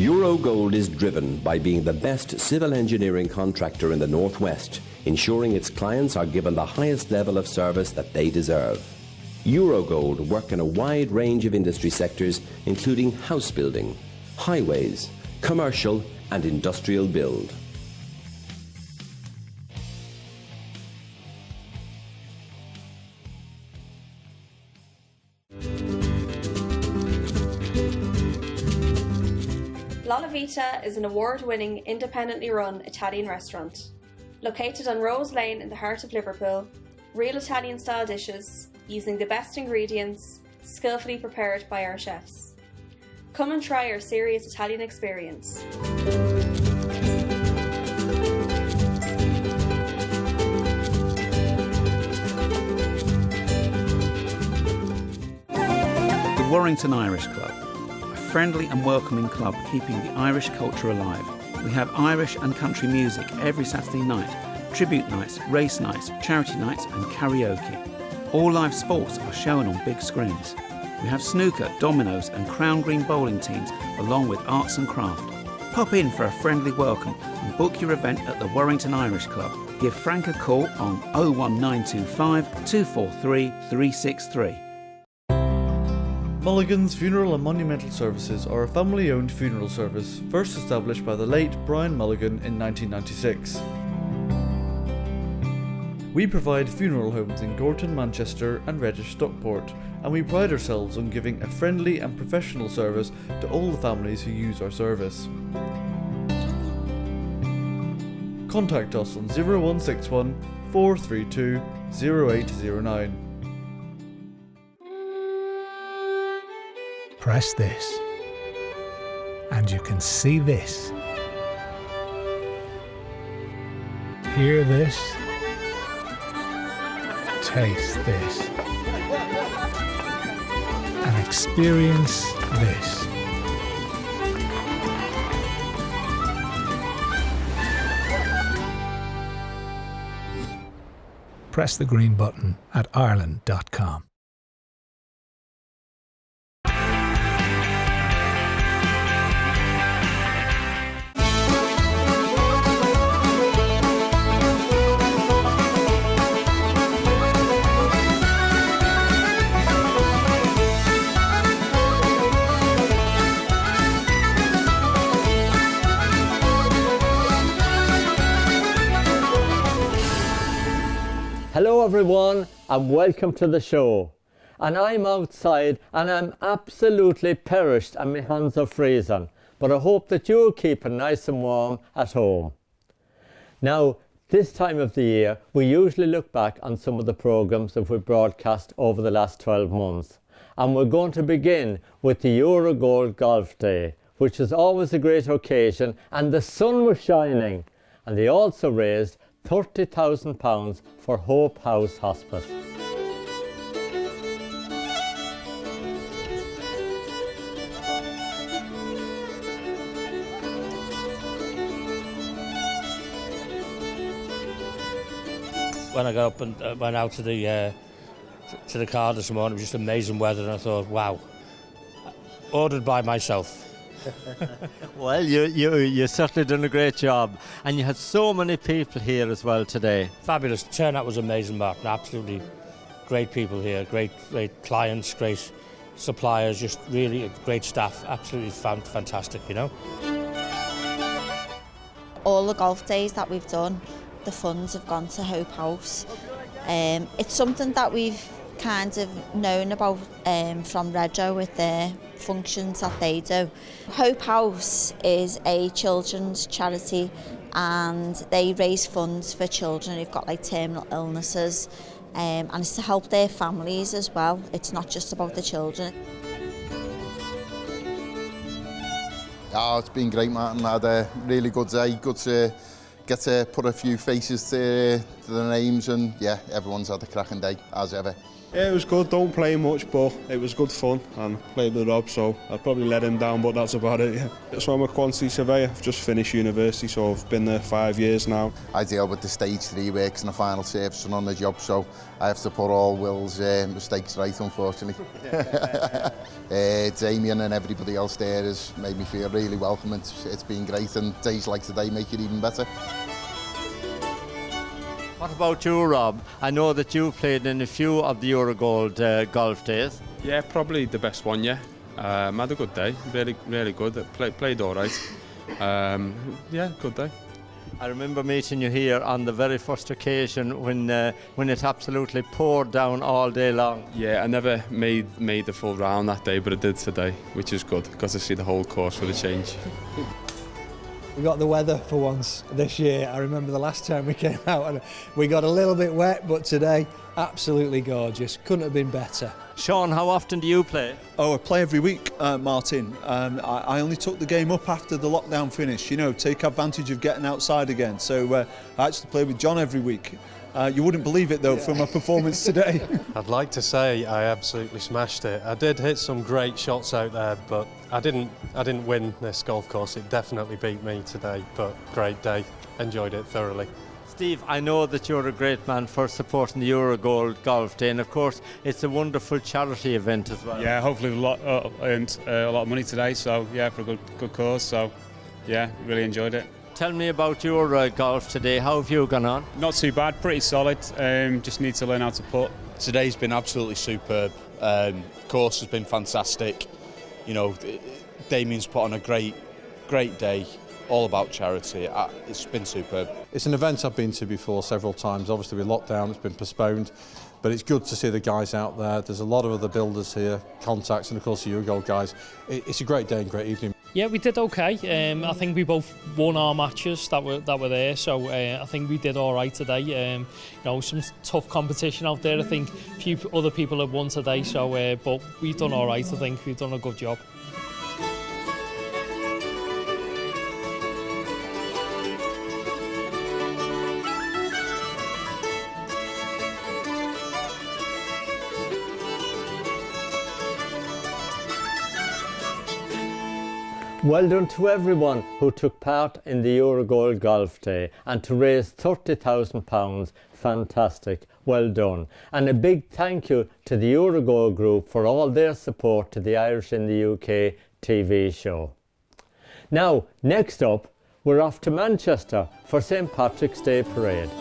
Eurogold is driven by being the best civil engineering contractor in the Northwest, ensuring its clients are given the highest level of service that they deserve. Eurogold work in a wide range of industry sectors, including house building, highways, commercial and industrial build. La Vita is an award-winning, independently run Italian restaurant. Located on Rose Lane in the heart of Liverpool, real Italian-style dishes, using the best ingredients, skillfully prepared by our chefs. Come and try our serious Italian experience. The Warrington Irish Club, a friendly and welcoming club keeping the Irish culture alive. We have Irish and country music every Saturday night, tribute nights, race nights, charity nights and karaoke. All live sports are shown on big screens. We have snooker, dominoes and crown green bowling teams along with arts and craft. Pop in for a friendly welcome and book your event at the Warrington Irish Club. Give Frank a call on 01925 243 363. Mulligan's Funeral and Monumental Services are a family-owned funeral service first established by the late Brian Mulligan in 1996. We provide funeral homes in Gorton, Manchester and Reddish, Stockport, and we pride ourselves on giving a friendly and professional service to all the families who use our service. Contact us on 0161 432 0809. Press this, and you can see this, hear this, taste this, and experience this. Press the green button at Ireland.com. Hello everyone and welcome to the show. And I'm outside and I'm absolutely perished and my hands are freezing. But I hope that you'll keep it nice and warm at home. Now, this time of the year, we usually look back on some of the programmes that we've broadcast over the last 12 months. And we're going to begin with the Eurogold Golf Day, which is always a great occasion, and the sun was shining. And they also raised £30,000 for Hope House Hospice. When I got up and went out to the car this morning, it was just amazing weather, and I thought, wow, ordered by myself. Well, you certainly done a great job, and you had so many people here as well today. Fabulous. The turnout was amazing, Martin. Absolutely great people here, great clients, great suppliers, just really great staff. Absolutely fantastic, you know. All the golf days that we've done, the funds have gone to Hope House. It's something that we've kind of known about from Rego with their functions that they do. Hope House is a children's charity and they raise funds for children who've got like terminal illnesses, and it's to help their families as well. It's not just about the children. Oh, it's been great, Martin. I had a really good day. Good to get to put a few faces to the names, and yeah, everyone's had a cracking day, as ever. Yeah, it was good. Don't play much, but it was good fun and played with Rob, so I'd probably let him down, but that's about it, yeah. So I'm a quantity surveyor. I've just finished university, so I've been there 5 years now. I deal with the stage 3 works and the final service and on the job, so I have to put all Will's mistakes right, unfortunately. Damien and everybody else there has made me feel really welcome. It's been great, and days like today make it even better. What about you, Rob? I know that you've played in a few of the Eurogold golf days. Yeah, probably the best one, yeah. I had a good day, really good. Played all right. Yeah, good day. I remember meeting you here on the very first occasion when it absolutely poured down all day long. Yeah, I never made the full round that day, but I did today, which is good. Got to see the whole course for the change. We got the weather for once this year. I remember the last time we came out and we got a little bit wet, but today, absolutely gorgeous. Couldn't have been better. Sean, how often do you play? Oh, I play every week, Martin. I only took the game up after the lockdown finished, you know, take advantage of getting outside again. So I actually play with John every week. You wouldn't believe it though, from my performance today. I'd like to say I absolutely smashed it. I did hit some great shots out there, but I didn't win this golf course. It definitely beat me today, but great day. Enjoyed it thoroughly. Steve, I know that you're a great man for supporting the Eurogold Golf Day, and of course it's a wonderful charity event as well. Yeah, hopefully earned a lot of money today, so yeah, for a good cause, so yeah, really enjoyed it. Tell me about your golf today. How have you gone on? Not too bad, pretty solid. Just need to learn how to putt. Today's been absolutely superb. Course has been fantastic. You know, Damien's put on a great day. All about charity. It's been superb. It's an event I've been to before several times. Obviously with lockdown it's been postponed, but it's good to see the guys out there. There's a lot of other builders here, contacts, and of course the Eurogold guys. It's a great day and great evening. Yeah, we did okay. I think we both won our matches that were there, so I think we did all right today. You know, some tough competition out there. I think a few other people have won today, so but we've done all right. I think we've done a good job. Well done to everyone who took part in the Eurogold Golf Day, and to raise £30,000, fantastic, well done. And a big thank you to the Eurogold Group for all their support to the Irish in the UK TV show. Now, next up, we're off to Manchester for St Patrick's Day Parade.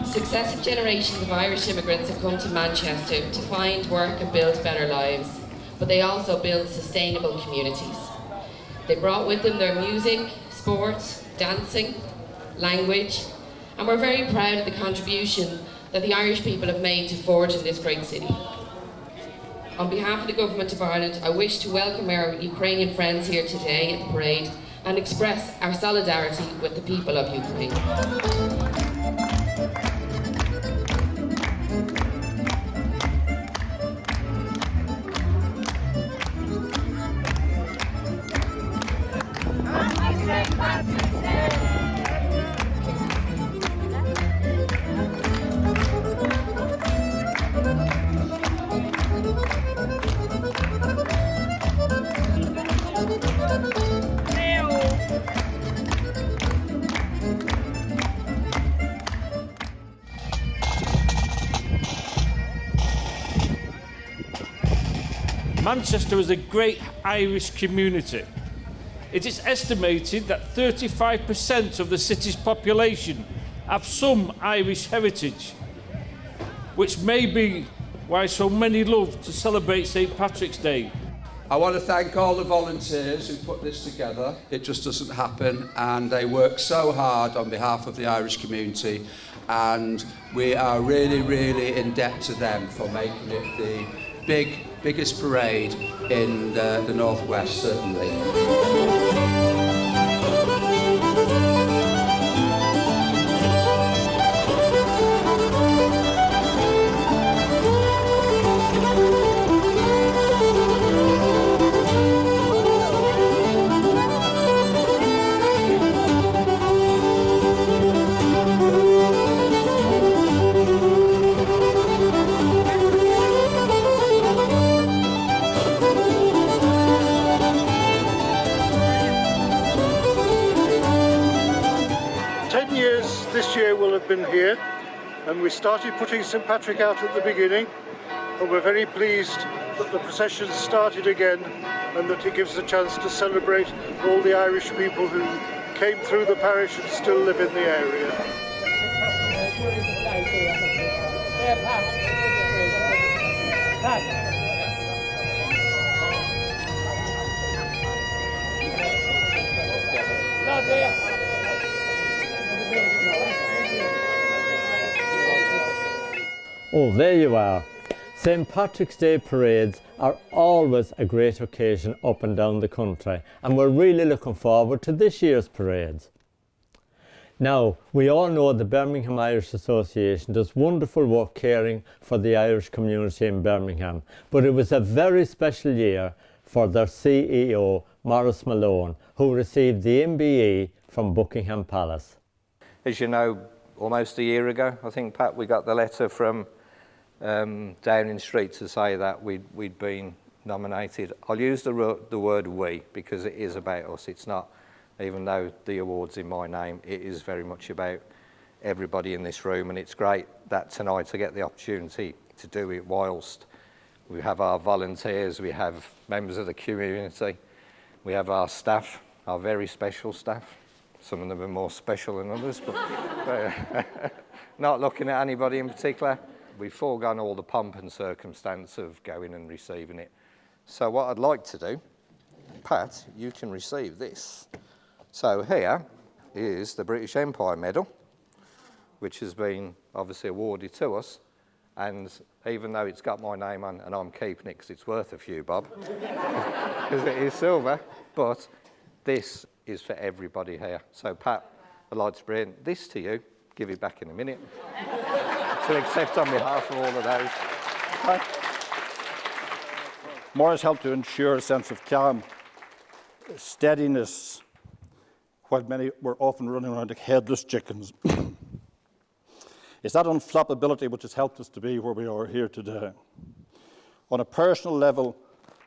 Successive generations of Irish immigrants have come to Manchester to find work and build better lives, but they also build sustainable communities. They brought with them their music, sport, dancing, language, and we're very proud of the contribution that the Irish people have made to forge in this great city. On behalf of the Government of Ireland, I wish to welcome our Ukrainian friends here today at the parade and express our solidarity with the people of Ukraine. Manchester is a great Irish community. It is estimated that 35% of the city's population have some Irish heritage, which may be why so many love to celebrate St Patrick's Day. I want to thank all the volunteers who put this together. It just doesn't happen, and they work so hard on behalf of the Irish community, and we are really, really in debt to them for making it the biggest parade in the Northwest, certainly. 10 years this year will have been here, and we started putting St Patrick out at the beginning, and we're very pleased that the procession started again and that it gives a chance to celebrate all the Irish people who came through the parish and still live in the area. Oh, there you are. St Patrick's Day parades are always a great occasion up and down the country, and we're really looking forward to this year's parades. Now, we all know the Birmingham Irish Association does wonderful work caring for the Irish community in Birmingham, but it was a very special year for their CEO, Maurice Malone, who received the MBE from Buckingham Palace. As you know, almost a year ago, I think, Pat, we got the letter from Downing Street to say that we'd been nominated. I'll use the word we because it is about us. It's not, even though the award's in my name, it is very much about everybody in this room, and it's great that tonight I get the opportunity to do it whilst we have our volunteers, we have members of the community, we have our staff, our very special staff. Some of them are more special than others, but not looking at anybody in particular. We've foregone all the pomp and circumstance of going and receiving it. So what I'd like to do, Pat, you can receive this. So here is the British Empire Medal, which has been obviously awarded to us. And even though it's got my name on, and I'm keeping it because it's worth a few bob, because it is silver, but this is for everybody here. So Pat, I'd like to bring this to you, give it back in a minute, to accept on behalf of all of those. More has helped to ensure a sense of calm, steadiness, while many were often running around like headless chickens. It's that unflappability which has helped us to be where we are here today. On a personal level,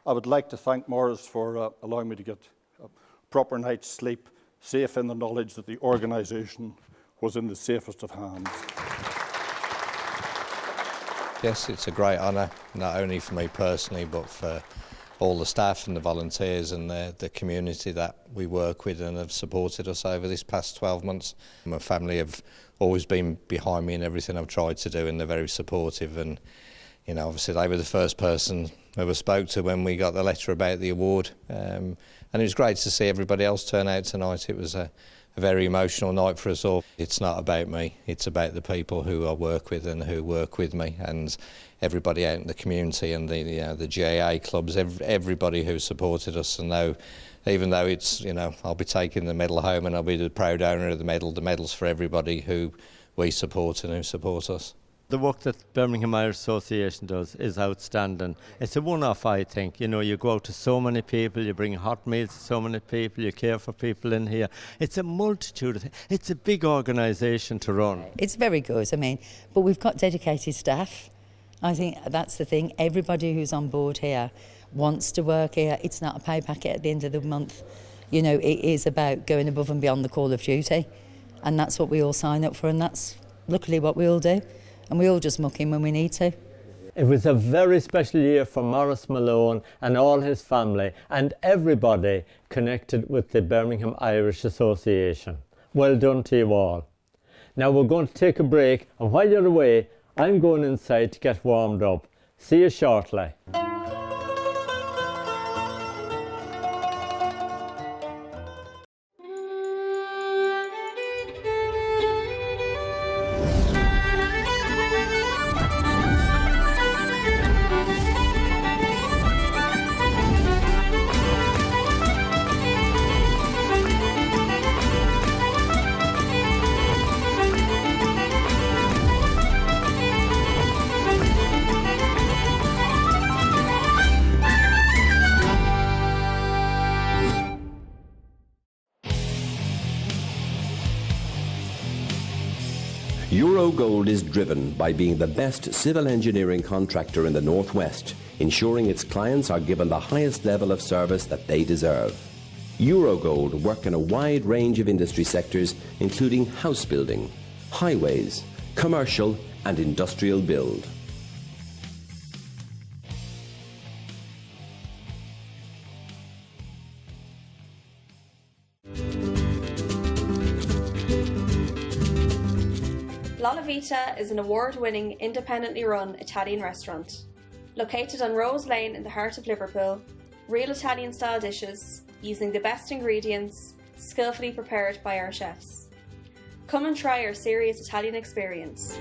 I would like to thank Maurice for allowing me to get a proper night's sleep, safe in the knowledge that the organisation was in the safest of hands. Yes, it's a great honour, not only for me personally, but for all the staff and the volunteers and the community that we work with and have supported us over this past 12 months. My family have always been behind me in everything I've tried to do, and they're very supportive. And you know, obviously they were the first person I ever spoke to when we got the letter about the award. And it was great to see everybody else turn out tonight. It was a very emotional night for us all. It's not about me, it's about the people who I work with and who work with me, and everybody out in the community and the GAA clubs, everybody who supported us. And now, even though it's, you know, I'll be taking the medal home and I'll be the proud owner of the medal, the medal's for everybody who we support and who support us. The work that Birmingham Irish Association does is outstanding. It's a one-off, I think. You know, you go out to so many people, you bring hot meals to so many people, you care for people in here. It's a multitude of things. It's a big organisation to run. It's very good, I mean, but we've got dedicated staff. I think that's the thing. Everybody who's on board here wants to work here. It's not a pay packet at the end of the month. You know, it is about going above and beyond the call of duty. And that's what we all sign up for, and that's luckily what we all do. And we all just muck in when we need to. It was a very special year for Maurice Malone and all his family and everybody connected with the Birmingham Irish Association. Well done to you all. Now we're going to take a break, and while you're away, I'm going inside to get warmed up. See you shortly. Eurogold is driven by being the best civil engineering contractor in the Northwest, ensuring its clients are given the highest level of service that they deserve. Eurogold work in a wide range of industry sectors, including house building, highways, commercial and industrial build. La Vita is an award-winning, independently run Italian restaurant. Located on Rose Lane in the heart of Liverpool, real Italian-style dishes, using the best ingredients, skillfully prepared by our chefs. Come and try our serious Italian experience.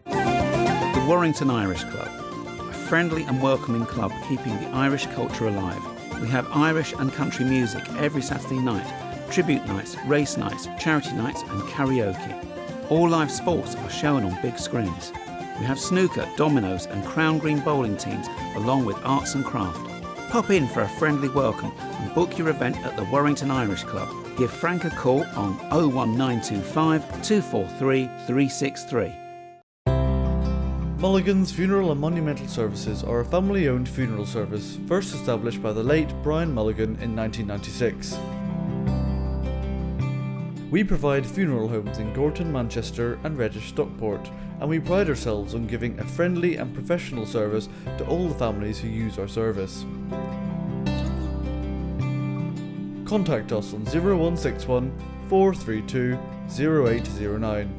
The Warrington Irish Club, a friendly and welcoming club keeping the Irish culture alive. We have Irish and country music every Saturday night, tribute nights, race nights, charity nights and karaoke. All live sports are shown on big screens. We have snooker, dominoes and Crown Green bowling teams along with arts and craft. Pop in for a friendly welcome and book your event at the Warrington Irish Club. Give Frank a call on 01925 243 363. Mulligan's Funeral and Monumental Services are a family-owned funeral service first established by the late Brian Mulligan in 1996. We provide funeral homes in Gorton, Manchester and Reddish, Stockport, and we pride ourselves on giving a friendly and professional service to all the families who use our service. Contact us on 0161 432 0809.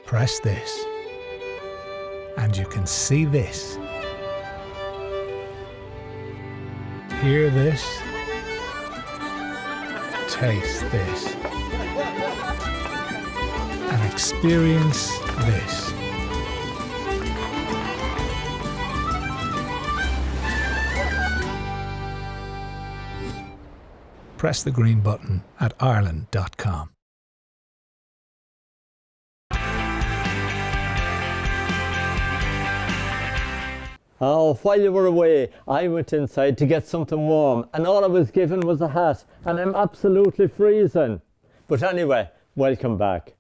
Press this, and you can see this, hear this, taste this, and experience this. Press the green button at Ireland.com. Oh, while you were away, I went inside to get something warm, and all I was given was a hat, and I'm absolutely freezing. But anyway, welcome back.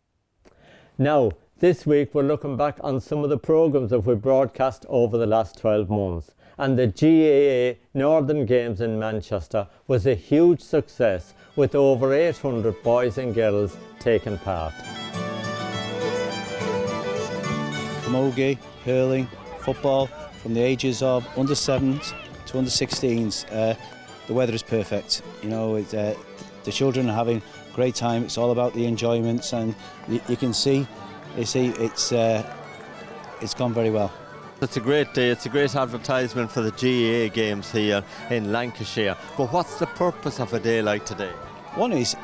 Now, this week we're looking back on some of the programmes that we broadcast over the last 12 months. And the GAA Northern Games in Manchester was a huge success, with over 800 boys and girls taking part. Camogie, hurling, football, from the ages of under 7s to under 16s. The weather is perfect. You know, the children are having a great time. It's all about the enjoyments, and you can see, it's gone very well. It's a great day. It's a great advertisement for the GAA games here in Lancashire. But what's the purpose of a day like today? One is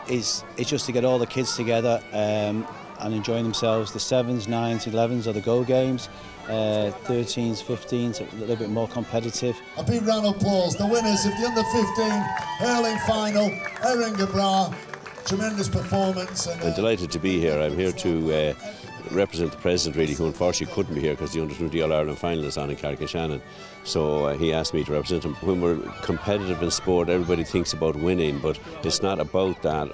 just to get all the kids together and enjoying themselves. The 7s, 9s, 11s are the go games. 13s, 15s, a little bit more competitive. A big round of applause. The winners of the under-15 hurling final, Eringebra. Tremendous performance. And, I'm delighted to be here. I'm here to represent the President, really, who unfortunately couldn't be here because the under-20 All-Ireland final is on in Carrick-Shannon. So he asked me to represent him. When we're competitive in sport, everybody thinks about winning, but it's not about that.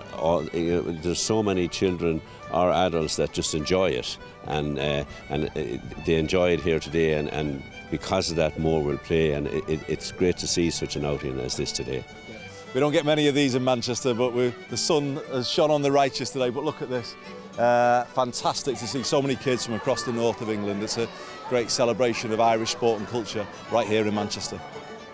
There's so many children or adults that just enjoy it, and they enjoy it here today, and because of that more will play, and it's great to see such an outing as this today. We don't get many of these in Manchester, but the sun has shone on the righteous today. But look at this. Fantastic to see so many kids from across the north of England. It's a great celebration of Irish sport and culture right here in Manchester.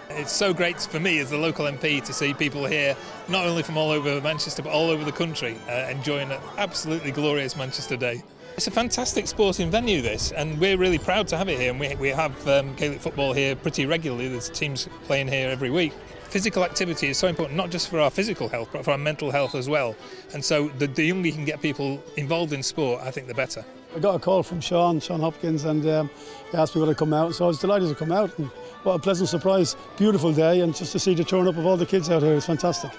It's so great for me as the local MP to see people here, not only from all over Manchester, but all over the country, enjoying an absolutely glorious Manchester Day. It's a fantastic sporting venue, this, and we're really proud to have it here. And we have Gaelic football here pretty regularly. There's teams playing here every week. Physical activity is so important, not just for our physical health, but for our mental health as well. And so the younger you can get people involved in sport, I think the better. I got a call from Sean Hopkins, and he asked me would I come out, so I was delighted to come out. And what a pleasant surprise, beautiful day, and just to see the turn up of all the kids out here is fantastic.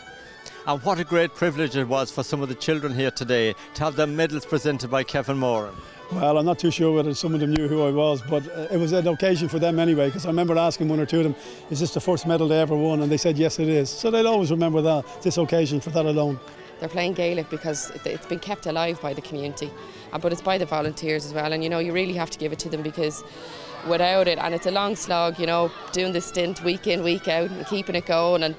And what a great privilege it was for some of the children here today to have their medals presented by Kevin Moran. Well, I'm not too sure whether some of them knew who I was, but it was an occasion for them anyway, because I remember asking one or two of them, is this the first medal they ever won? And they said, yes, it is. So they'll always remember this occasion for that alone. They're playing Gaelic because it's been kept alive by the community, but it's by the volunteers as well. And, you know, you really have to give it to them, because without it, and it's a long slog, you know, doing this stint week in, week out and keeping it going and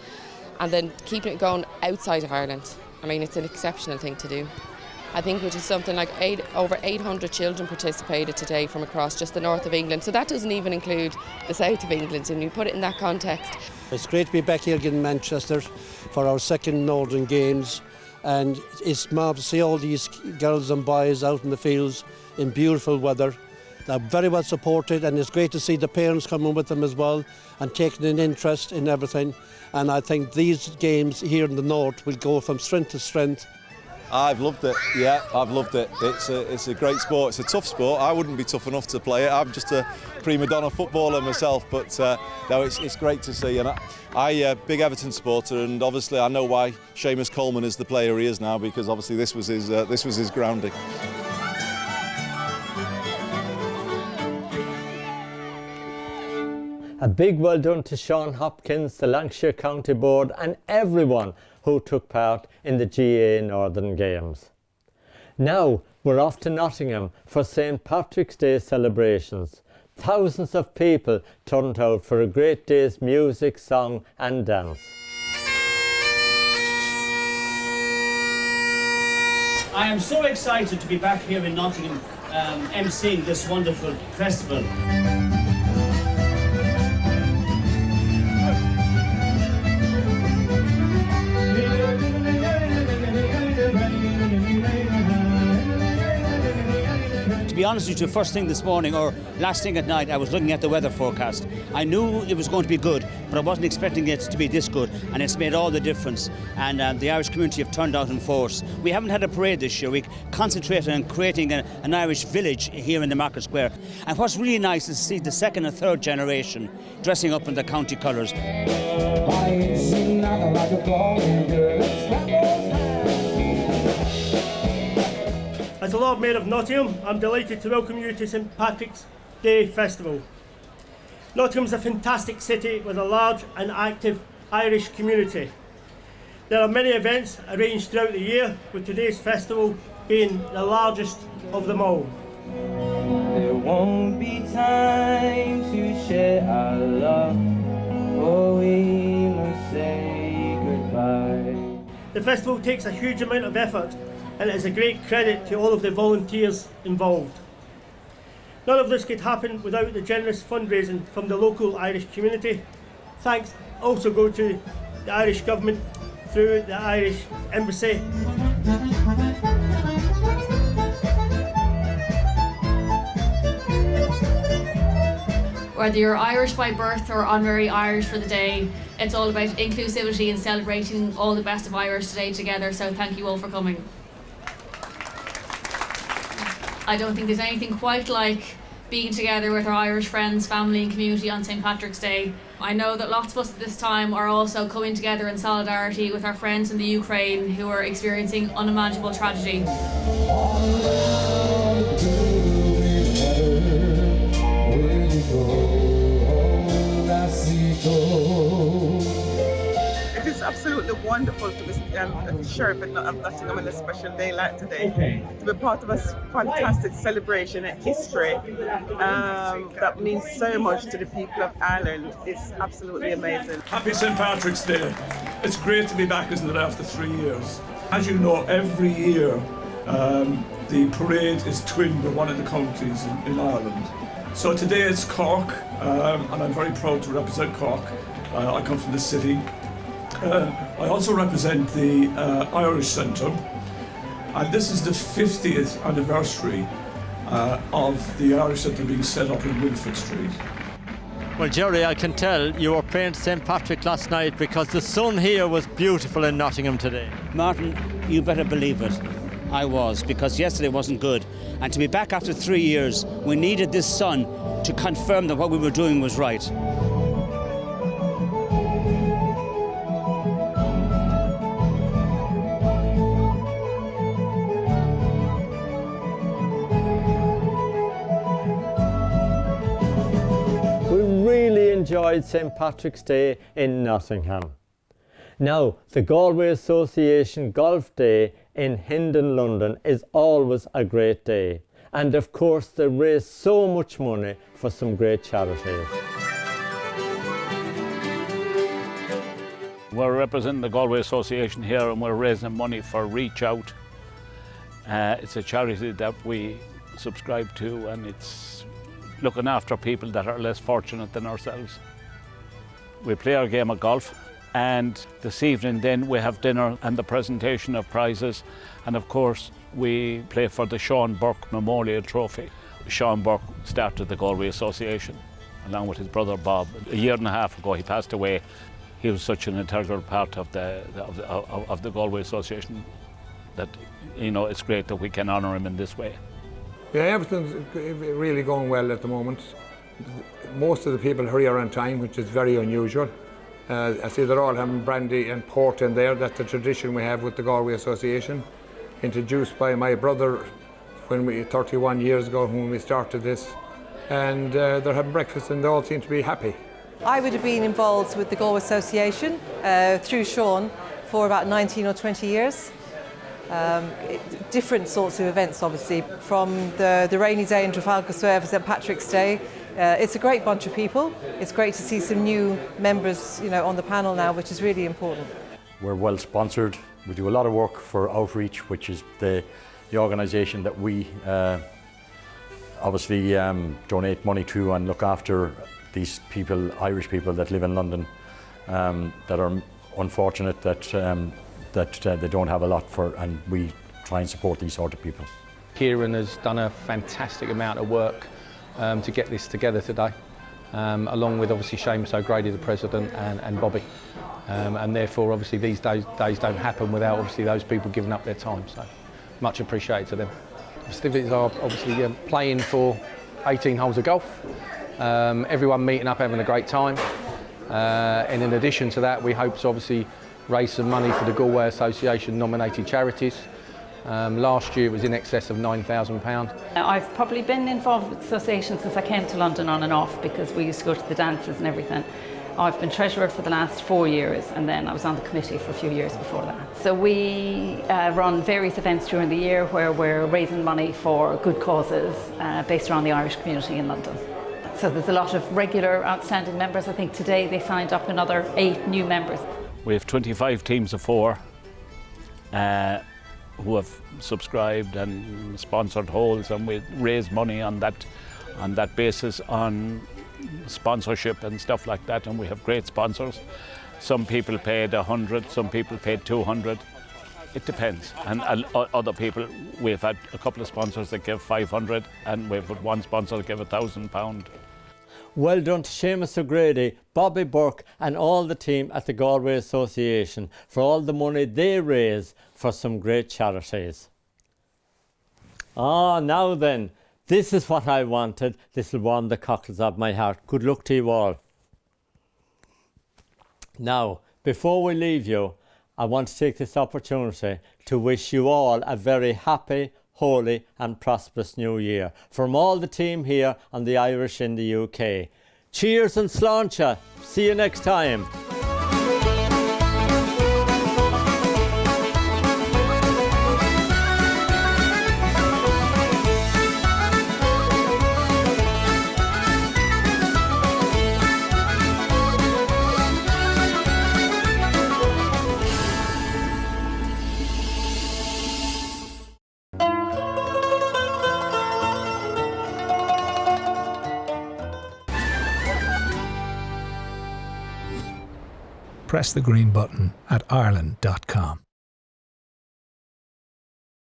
then keeping it going outside of Ireland. I mean, it's an exceptional thing to do. I think which is something like over 800 children participated today from across just the north of England. So that doesn't even include the south of England, and you put it in that context. It's great to be back here again in Manchester for our second Northern Games, and it's marvellous to see all these girls and boys out in the fields in beautiful weather. They're very well supported, and it's great to see the parents coming with them as well and taking an interest in everything. And I think these games here in the north will go from strength to strength. I've loved it, yeah, I've loved it. It's a great sport, it's a tough sport. I wouldn't be tough enough to play it. I'm just a prima donna footballer myself, but no, it's great to see. And I big Everton supporter, and obviously I know why Seamus Coleman is the player he is now, because obviously this was his grounding. A big well done to Sean Hopkins, the Lancashire County Board and everyone who took part in the GAA Northern Games. Now we're off to Nottingham for St Patrick's Day celebrations. Thousands of people turned out for a great day's music, song and dance. I am so excited to be back here in Nottingham emceeing this wonderful festival. To be honest with you, first thing this morning or last thing at night, I was looking at the weather forecast. I knew it was going to be good, but I wasn't expecting it to be this good, and it's made all the difference. And the Irish community have turned out in force. We haven't had a parade this year. We concentrated on creating an Irish village here in the Market Square. And what's really nice is to see the second and third generation dressing up in the county colours. As the Lord Mayor of Nottingham, I'm delighted to welcome you to St Patrick's Day Festival. Nottingham's a fantastic city with a large and active Irish community. There are many events arranged throughout the year, with today's festival being the largest of them all. There won't be time to share our love, for we must say goodbye. The festival takes a huge amount of effort, and it is a great credit to all of the volunteers involved. None of this could happen without the generous fundraising from the local Irish community. Thanks also go to the Irish Government through the Irish Embassy. Whether you're Irish by birth or honorary Irish for the day, it's all about inclusivity and celebrating all the best of Irish today together, so thank you all for coming. I don't think there's anything quite like being together with our Irish friends, family and community on St Patrick's Day. I know that lots of us at this time are also coming together in solidarity with our friends in the Ukraine who are experiencing unimaginable tragedy. It is absolutely wonderful to be Sheriff of Nottingham on a special day like today. To be part of a fantastic celebration and history that means so much to the people of Ireland. It's absolutely amazing. Happy St Patrick's Day. It's great to be back, isn't it, after 3 years. As you know, every year the parade is twinned with one of the counties in Ireland. So today it's Cork, and I'm very proud to represent Cork. I come from the city. I also represent the Irish Centre, and this is the 50th anniversary of the Irish Centre being set up in Wilford Street. Well, Jerry, I can tell you were praying to St Patrick last night because the sun here was beautiful in Nottingham today. Martin, you better believe it. I was, because yesterday wasn't good. And to be back after 3 years, we needed this sun to confirm that what we were doing was right. enjoyed St Patrick's Day in Nottingham. Now, the Galway Association Golf Day in Hendon, London is always a great day. And of course, they raise so much money for some great charities. We're representing the Galway Association here and we're raising money for Reach Out. It's a charity that we subscribe to and it's looking after people that are less fortunate than ourselves. We play our game of golf and this evening then we have dinner and the presentation of prizes, and of course we play for the Sean Burke Memorial Trophy. Sean Burke started the Galway Association along with his brother Bob. A year and a half ago he passed away. He was such an integral part of the Galway Association that, you know, it's great that we can honour him in this way. Yeah, everything's really going well at the moment. Most of the people are here on time, which is very unusual. I see they're all having brandy and port in there. That's the tradition we have with the Galway Association, introduced by my brother 31 years ago when we started this. And they're having breakfast and they all seem to be happy. I would have been involved with the Galway Association through Sean for about 19 or 20 years. Different sorts of events, obviously, from the rainy day in Trafalgar Square for St Patrick's Day. It's a great bunch of people. It's great to see some new members, you know, on the panel now, which is really important. We're well sponsored. We do a lot of work for Outreach, which is the organisation that we obviously donate money to and look after these people, Irish people that live in London, that are unfortunate that they don't have a lot for, and we try and support these sort of people. Kieran has done a fantastic amount of work to get this together today, along with obviously Seamus O'Grady, the president, and Bobby. And therefore, obviously, these days don't happen without obviously those people giving up their time. So, much appreciated to them. The festivities are obviously playing for 18 holes of golf. Everyone meeting up, having a great time. And in addition to that, we hope to obviously raise some money for the Galway Association nominated charities. Last year it was in excess of £9,000. I've probably been involved with the association since I came to London on and off because we used to go to the dances and everything. I've been treasurer for the last 4 years and then I was on the committee for a few years before that. So we run various events during the year where we're raising money for good causes based around the Irish community in London. So there's a lot of regular outstanding members. I think today they signed up another 8 new members. We have 25 teams of 4 who have subscribed and sponsored holes, and we raise money on that basis on sponsorship and stuff like that, and we have great sponsors. Some people paid 100, some people paid 200. It depends. And other people, we've had a couple of sponsors that gave 500 and we've had one sponsor that gave £1,000. Well done to Seamus O'Grady, Bobby Burke and all the team at the Galway Association for all the money they raise for some great charities. Now then, this is what I wanted. This will warm the cockles of my heart. Good luck to you all. Now, before we leave you, I want to take this opportunity to wish you all a very happy, holy and prosperous new year from all the team here on the Irish in the UK. Cheers and sláinte. See you next time. Press the green button at Ireland.com.